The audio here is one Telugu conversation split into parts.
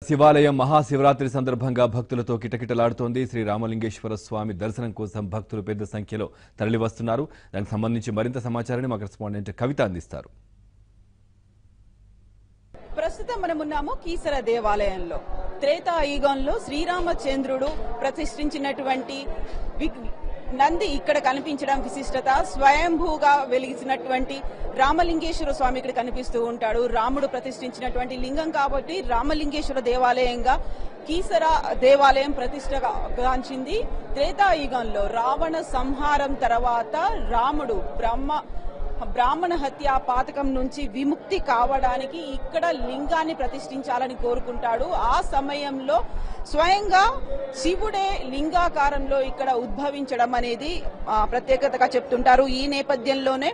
శివాలయం మహాశివరాత్రి సందర్భంగా భక్తులతో కిటకిటలాడుతోంది. శ్రీ రామలింగేశ్వర స్వామి దర్శనం కోసం భక్తులు పెద్ద సంఖ్యలో తరలివస్తున్నారు. దానికి సంబంధించి మరింత సమాచారాన్ని మా కరెస్పాండెంట్ కవిత అందిస్తారు. ప్రస్తుతం మనమున్నాము కీసర దేవాలయంలో. త్రేతాయుగంలో శ్రీరామచంద్రుడు ప్రతిష్ఠించినటువంటి నంది ఇక్కడ కనిపించడం విశిష్టత. స్వయంభూగా వెలిగిసినటువంటి రామలింగేశ్వర స్వామి ఇక్కడ కనిపిస్తూ ఉంటాడు. రాముడు ప్రతిష్ఠించినటువంటి లింగం కాబట్టి రామలింగేశ్వర దేవాలయంగా కీసర దేవాలయం ప్రతిష్టగాంచింది. త్రేతాయుగంలో రావణ సంహారం తర్వాత రాముడు బ్రాహ్మణ హత్య పాతకం నుంచి విముక్తి కావడానికి ఇక్కడ లింగాన్ని ప్రతిష్ఠించాలని కోరుకుంటాడు. ఆ సమయంలో స్వయంగా శివుడే లింగాకారంలో ఇక్కడ ఉద్భవించడం అనేది ప్రత్యేకతగా చెప్తుంటారు. ఈ నేపథ్యంలోనే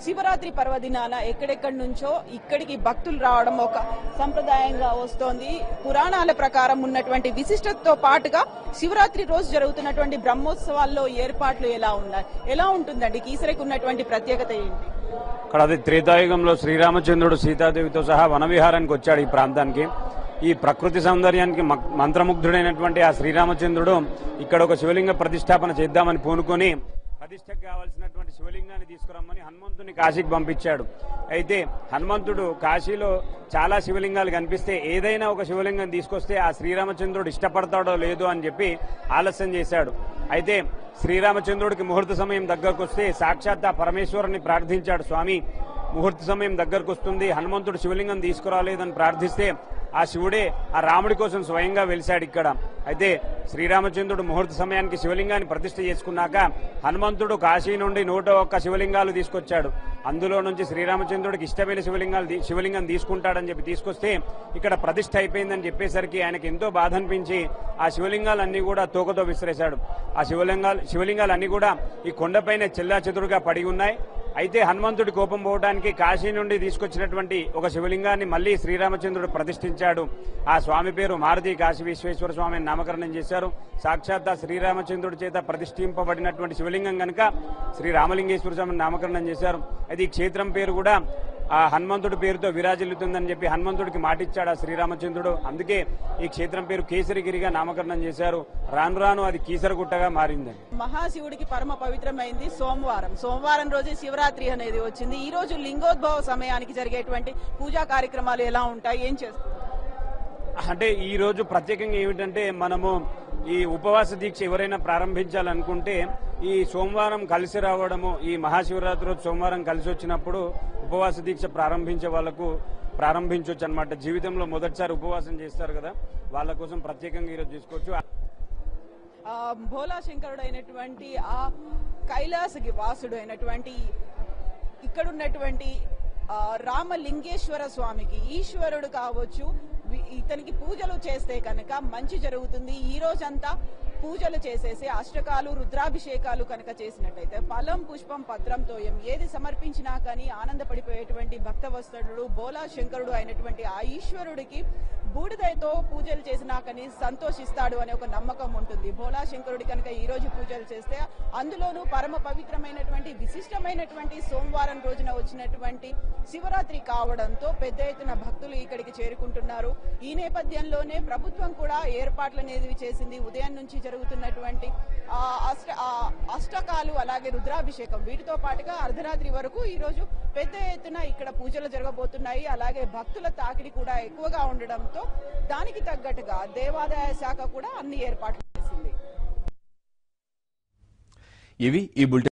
శివరాత్రి పర్వదినాన ఎక్కడెక్కడి నుంచో ఇక్కడికి భక్తులు రావడం ఒక సంప్రదాయంగా వస్తోంది. పురాణాల ప్రకారం ఉన్నటువంటి విశిష్టతతో పాటుగా శివరాత్రి రోజు జరుగుతున్నటువంటి బ్రహ్మోత్సవాల్లో ఏర్పాట్లు ఎలా ఉంటుందండి? కీసరకు ఉన్నటువంటి ప్రత్యేకత ఏంటి? ఇక్కడ అది త్రేతాయుగంలో శ్రీరామచంద్రుడు సీతాదేవితో సహా వనవిహారానికి వచ్చాడు ఈ ప్రాంతానికి. ఈ ప్రకృతి సౌందర్యానికి మంత్రముగ్ధుడైనటువంటి ఆ శ్రీరామచంద్రుడు ఇక్కడ ఒక శివలింగ ప్రతిష్టాపన చేద్దామని పూనుకొని ప్రతిష్టకు కావాల్సినటువంటి శివలింగాన్ని తీసుకురమ్మని హనుమంతుని కాశీకి పంపించాడు. అయితే హనుమంతుడు కాశీలో చాలా శివలింగాలు కనిపిస్తే ఏదైనా ఒక శివలింగం తీసుకొస్తే ఆ శ్రీరామచంద్రుడు ఇష్టపడతాడో లేదో అని చెప్పి ఆలస్యం చేశాడు. అయితే శ్రీరామచంద్రుడికి ముహూర్త సమయం దగ్గరకు వస్తే సాక్షాత్ ఆ పరమేశ్వరుని ప్రార్థించాడు. స్వామి, ముహూర్త సమయం దగ్గరకు వస్తుంది, హనుమంతుడు శివలింగం తీసుకురాలేదని ప్రార్థిస్తే ఆ శివుడే ఆ రాముడి కోసం స్వయంగా వెలిశాడు ఇక్కడ. అయితే శ్రీరామచంద్రుడు ముహూర్త సమయానికి శివలింగాన్ని ప్రతిష్ఠ చేసుకున్నాక హనుమంతుడు కాశీ నుండి 101 శివలింగాలు తీసుకొచ్చాడు. అందులో నుంచి శ్రీరామచంద్రుడికి ఇష్టమైన శివలింగం తీసుకుంటాడని చెప్పి తీసుకొస్తే ఇక్కడ ప్రతిష్ఠ అయిపోయిందని చెప్పేసరికి ఆయనకి ఎంతో బాధ అనిపించి ఆ శివలింగాలన్నీ కూడా తోకతో విసిరేశాడు. ఆ శివలింగాలన్నీ కూడా ఈ కొండపైన చెల్లాచెదురుగా పడి ఉన్నాయి. అయితే హనుమంతుడి కోపం పోవడానికి కాశీ నుండి తీసుకొచ్చినటువంటి ఒక శివలింగాన్ని మళ్లీ శ్రీరామచంద్రుడు ప్రతిష్ఠించాడు. ఆ స్వామి పేరు మారుతి కాశీ విశ్వేశ్వర స్వామి నామకరణం చేశారు. సాక్షాత్ శ్రీరామచంద్రుడి చేత ప్రతిష్ఠింపబడినటువంటి శివలింగం కనుక శ్రీరామలింగేశ్వర స్వామిని నామకరణం చేశారు. అయితే ఈ క్షేత్రం పేరు కూడా ఆ హనుమంతుడి పేరుతో విరాజిల్లుతుందని చెప్పి హనుమంతుడికి మాటిచ్చాడు ఆ శ్రీరామచంద్రుడు. అందుకే ఈ క్షేత్రం పేరు కేసరిగిరిగా నామకరణం చేశారు. రాను రాను అది కీసరగుట్టగా మారింది. మహాశివుడికి పరమ పవిత్రమైంది సోమవారం రోజే శివరాత్రి అనేది వచ్చింది. ఈ రోజు లింగోద్భవ సమయానికి జరిగేటువంటి పూజా కార్యక్రమాలు ఎలా ఉంటాయి, ఏం చేస్తారు? అంటే ఈ రోజు ప్రత్యేకంగా ఏమిటంటే, మనము ఈ ఉపవాస దీక్ష ఎవరైనా ప్రారంభించాలనుకుంటే ఈ సోమవారం కలిసి రావడము, ఈ మహాశివరాత్రి రోజు సోమవారం కలిసి వచ్చినప్పుడు ఉపవాస దీక్ష ప్రారంభించే వాళ్లకు ప్రారంభించవచ్చు అనమాట. జీవితంలో మొదటిసారి ఉపవాసం చేస్తారు కదా, వాళ్ళ కోసం ప్రత్యేకంగా ఈరోజు తీసుకోవచ్చు. భోలా శంకరుడు అయినటువంటి ఆ కైలాసకి వాసుడు అయినటువంటి ఇక్కడున్నటువంటి రామలింగేశ్వర స్వామికి ఈశ్వరుడు కావచ్చు, ఇతనికి పూజలు చేస్తే కనుక మంచి జరుగుతుంది. ఈ రోజంతా పూజలు చేసేసి అష్టకాలు రుద్రాభిషేకాలు కనుక చేసినట్టయితే ఫలం పుష్పం పత్రం తోయం ఏది సమర్పించినా కానీ ఆనందపడిపోయేటువంటి భక్తవత్సలుడు భోలా శంకరుడు అయినటువంటి ఆ ఈశ్వరుడికి బూడిదతో పూజలు చేసినా కానీ సంతోషిస్తాడు అనే ఒక నమ్మకం ఉంటుంది. భోలా శంకరుడి కనుక ఈ రోజు పూజలు చేస్తే, అందులోనూ పరమ పవిత్రమైనటువంటి విశిష్టమైనటువంటి సోమవారం రోజున వచ్చినటువంటి శివరాత్రి కావడంతో పెద్ద ఎత్తున భక్తులు ఇక్కడికి చేరుకుంటున్నారు. ఈ నేపథ్యంలోనే ప్రభుత్వం కూడా ఏర్పాట్లు అనేది చేసింది. ఉదయం నుంచి జరుగుతున్నటువంటి అష్టకాలు అలాగే రుద్రాభిషేకం వీటితో పాటుగా అర్ధరాత్రి వరకు ఈ రోజు పెద్ద ఎత్తున ఇక్కడ పూజలు జరగబోతున్నాయి. అలాగే భక్తుల తాకిడి కూడా ఎక్కువగా ఉండడంతో దానికి తగ్గట్టుగా దేవాదాయ శాఖ కూడా అన్ని ఏర్పాట్లు చేసింది. ఇవి ఈ బులెటిన్.